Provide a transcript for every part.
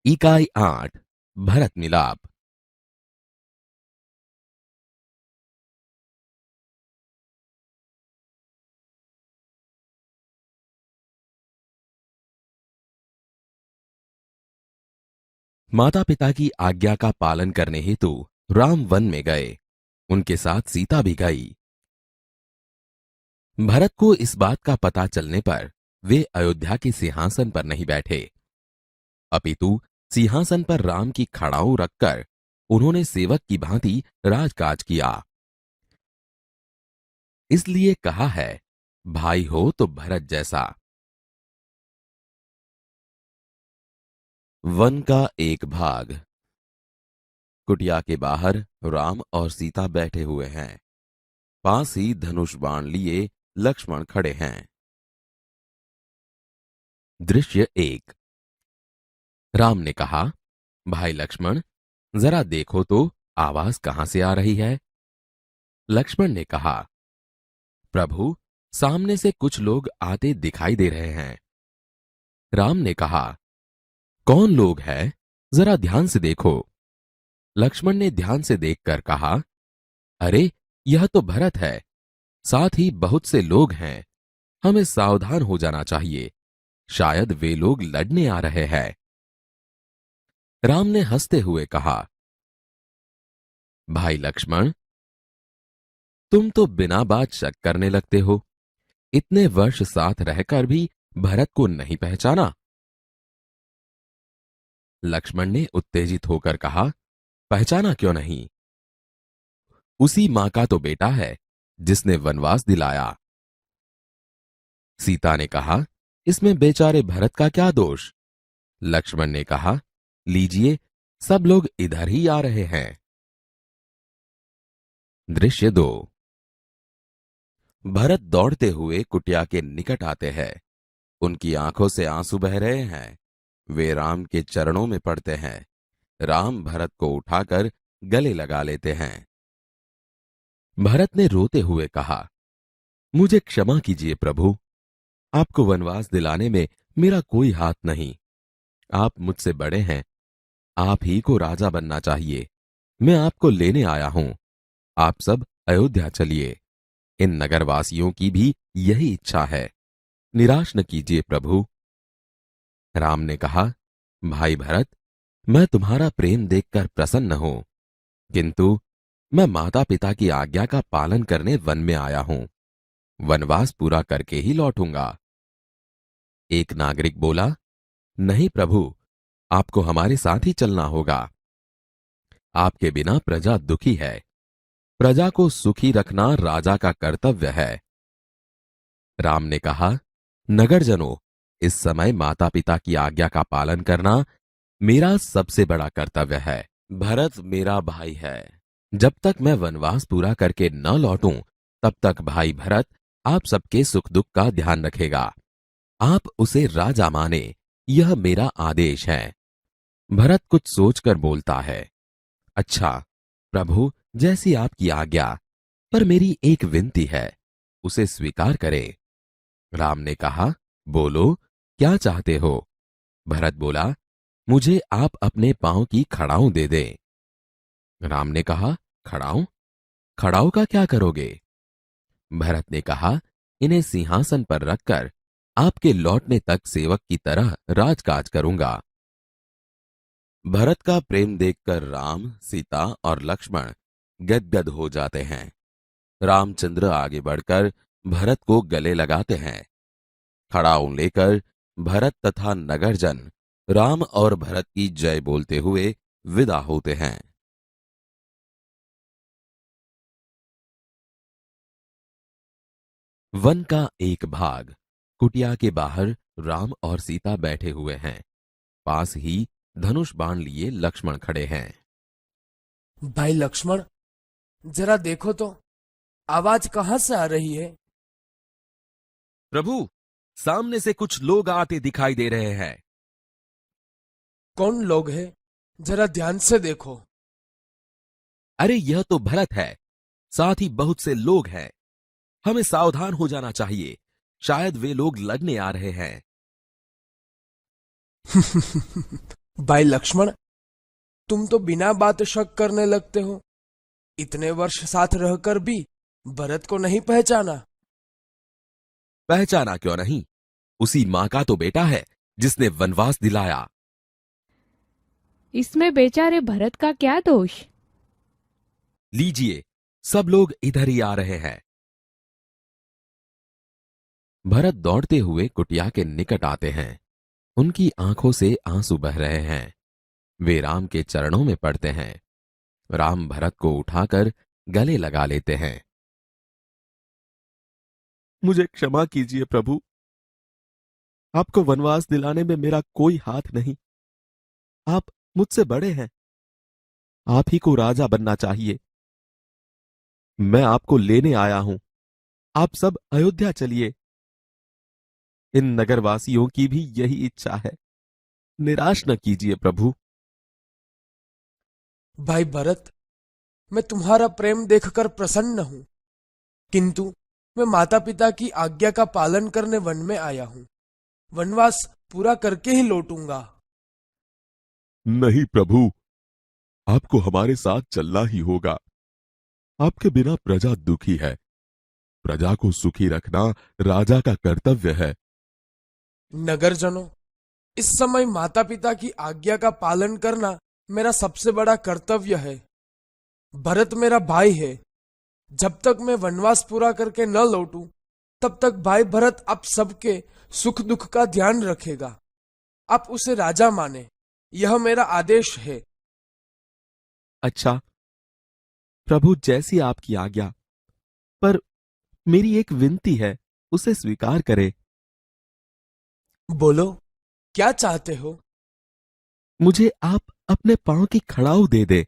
इकाई 8 भरत मिलाप। माता पिता की आज्ञा का पालन करने हेतु राम वन में गए। उनके साथ सीता भी गई। भरत को इस बात का पता चलने पर वे अयोध्या के सिंहासन पर नहीं बैठे, अपितु सिंहासन पर राम की खड़ाऊ रखकर उन्होंने सेवक की भांति राजकाज किया। इसलिए कहा है, भाई हो तो भरत जैसा। वन का एक भाग। कुटिया के बाहर राम और सीता बैठे हुए हैं। पास ही धनुष बाण लिए लक्ष्मण खड़े हैं। दृश्य 1। राम ने कहा, भाई लक्ष्मण, जरा देखो तो आवाज कहां से आ रही है। लक्ष्मण ने कहा, प्रभु, सामने से कुछ लोग आते दिखाई दे रहे हैं। राम ने कहा, कौन लोग हैं, जरा ध्यान से देखो। लक्ष्मण ने ध्यान से देखकर कहा, अरे, यह तो भरत है, साथ ही बहुत से लोग हैं। हमें सावधान हो जाना चाहिए, शायद वे लोग लड़ने आ रहे हैं। राम ने हंसते हुए कहा, भाई लक्ष्मण, तुम तो बिना बात शक करने लगते हो। इतने वर्ष साथ रहकर भी भरत को नहीं पहचाना। लक्ष्मण ने उत्तेजित होकर कहा, पहचाना क्यों नहीं? उसी मां का तो बेटा है जिसने वनवास दिलाया। सीता ने कहा, इसमें बेचारे भरत का क्या दोष? लक्ष्मण ने कहा, लीजिए, सब लोग इधर ही आ रहे हैं। दृश्य 2। भरत दौड़ते हुए कुटिया के निकट आते हैं। उनकी आंखों से आंसू बह रहे हैं। वे राम के चरणों में पड़ते हैं। राम भरत को उठाकर गले लगा लेते हैं। भरत ने रोते हुए कहा, मुझे क्षमा कीजिए प्रभु, आपको वनवास दिलाने में मेरा कोई हाथ नहीं। आप मुझसे बड़े हैं, आप ही को राजा बनना चाहिए। मैं आपको लेने आया हूं। आप सब अयोध्या चलिए। इन नगरवासियों की भी यही इच्छा है। निराश न कीजिए प्रभु। राम ने कहा, भाई भरत, मैं तुम्हारा प्रेम देखकर प्रसन्न हूं, किंतु मैं माता पिता की आज्ञा का पालन करने वन में आया हूं। वनवास पूरा करके ही लौटूंगा। एक नागरिक बोला, नहीं प्रभु, आपको हमारे साथ ही चलना होगा। आपके बिना प्रजा दुखी है। प्रजा को सुखी रखना राजा का कर्तव्य है। राम ने कहा, नगरजनों, इस समय माता पिता की आज्ञा का पालन करना मेरा सबसे बड़ा कर्तव्य है। भरत मेरा भाई है। जब तक मैं वनवास पूरा करके न लौटूं, तब तक भाई भरत आप सबके सुख दुख का ध्यान रखेगा। आप उसे राजा माने, यह मेरा आदेश है। भरत कुछ सोचकर बोलता है, अच्छा प्रभु, जैसी आपकी आज्ञा, पर मेरी एक विनती है, उसे स्वीकार करें। राम ने कहा, बोलो, क्या चाहते हो? भरत बोला, मुझे आप अपने पांव की खड़ाऊं दे दें। राम ने कहा, खड़ाऊं? खड़ाऊं का क्या करोगे? भरत ने कहा, इन्हें सिंहासन पर रखकर आपके लौटने तक सेवक की तरह राजकाज करूंगा। भरत का प्रेम देखकर राम, सीता और लक्ष्मण गदगद हो जाते हैं। रामचंद्र आगे बढ़कर भरत को गले लगाते हैं। खड़ाऊं लेकर भरत तथा नगरजन राम और भरत की जय बोलते हुए विदा होते हैं। वन का एक भाग। कुटिया के बाहर राम और सीता बैठे हुए हैं। पास ही धनुष बाण लिए लक्ष्मण खड़े हैं। भाई लक्ष्मण, जरा देखो तो आवाज कहां से आ रही है। प्रभु, सामने से कुछ लोग आते दिखाई दे रहे हैं। कौन लोग हैं, जरा ध्यान से देखो। अरे, यह तो भरत है, साथ ही बहुत से लोग हैं। हमें सावधान हो जाना चाहिए, शायद वे लोग लड़ने आ रहे हैं। भाई लक्ष्मण, तुम तो बिना बात शक करने लगते हो। इतने वर्ष साथ रहकर भी भरत को नहीं पहचाना। पहचाना क्यों नहीं? उसी मां का तो बेटा है जिसने वनवास दिलाया। इसमें बेचारे भरत का क्या दोष? लीजिए, सब लोग इधर ही आ रहे हैं। भरत दौड़ते हुए कुटिया के निकट आते हैं। उनकी आंखों से आंसू बह रहे हैं। वे राम के चरणों में पड़ते हैं। राम भरत को उठाकर गले लगा लेते हैं। मुझे क्षमा कीजिए प्रभु। आपको वनवास दिलाने में मेरा कोई हाथ नहीं। आप मुझसे बड़े हैं। आप ही को राजा बनना चाहिए। मैं आपको लेने आया हूं। आप सब अयोध्या चलिए। इन नगरवासियों की भी यही इच्छा है। निराश न कीजिए प्रभु। भाई भरत, मैं तुम्हारा प्रेम देखकर प्रसन्न हूं, किंतु मैं माता पिता की आज्ञा का पालन करने वन में आया हूं। वनवास पूरा करके ही लौटूंगा। नहीं प्रभु, आपको हमारे साथ चलना ही होगा। आपके बिना प्रजा दुखी है। प्रजा को सुखी रखना राजा का कर्तव्य है। नगरजनों, इस समय माता पिता की आज्ञा का पालन करना मेरा सबसे बड़ा कर्तव्य है। भरत मेरा भाई है। जब तक मैं वनवास पूरा करके न लौटूं, तब तक भाई भरत आप सबके सुख दुख का ध्यान रखेगा। आप उसे राजा माने, यह मेरा आदेश है। अच्छा प्रभु, जैसी आपकी आज्ञा। पर मेरी एक विनती है, उसे स्वीकार करें। बोलो, क्या चाहते हो? मुझे आप अपने पांव की खड़ाऊ दे दे।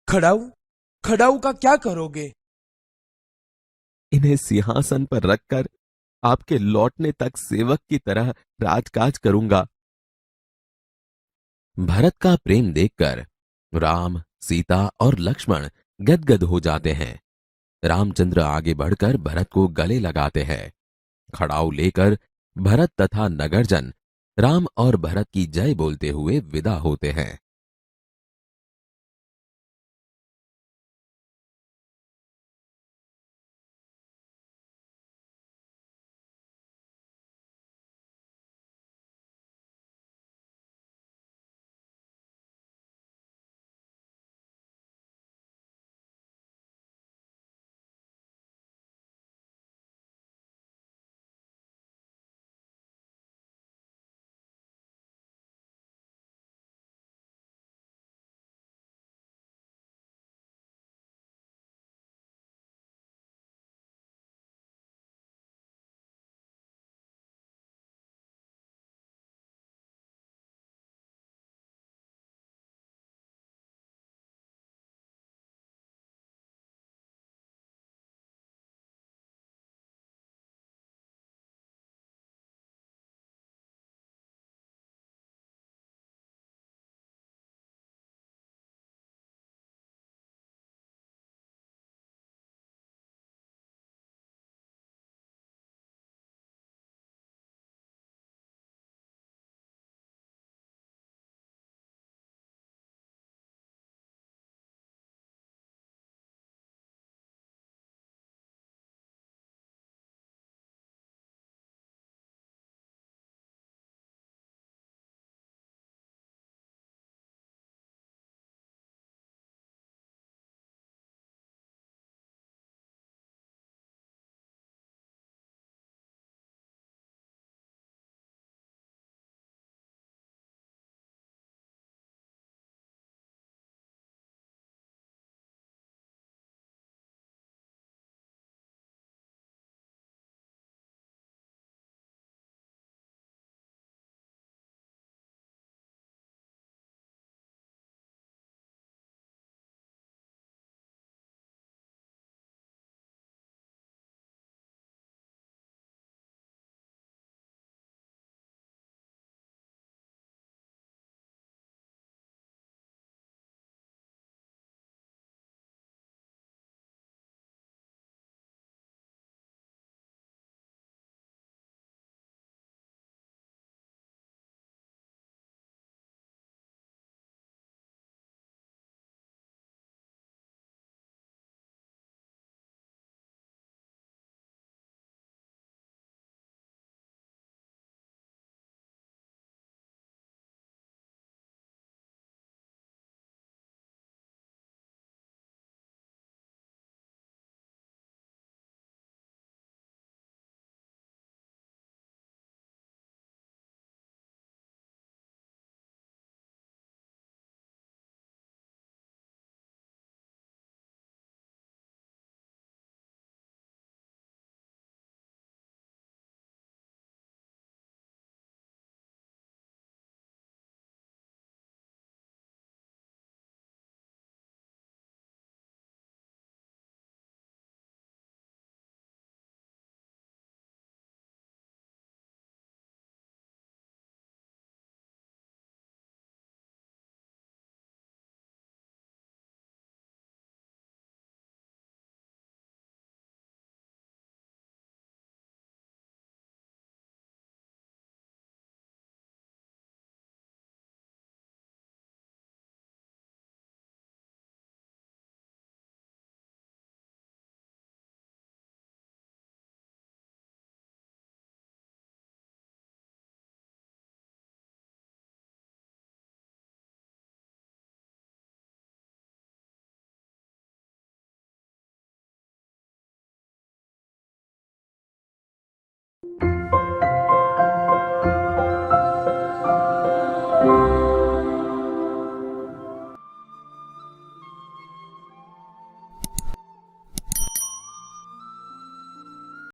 खड़ाऊ? खड़ाऊ का क्या करोगे? इन्हें सिंहासन पर रखकर आपके लौटने तक सेवक की तरह राजकाज करूंगा। भरत का प्रेम देखकर राम, सीता और लक्ष्मण गदगद हो जाते हैं। रामचंद्र आगे बढ़कर भरत को गले लगाते हैं। खड़ाऊ लेकर भरत तथा नगरजन राम और भरत की जय बोलते हुए विदा होते हैं।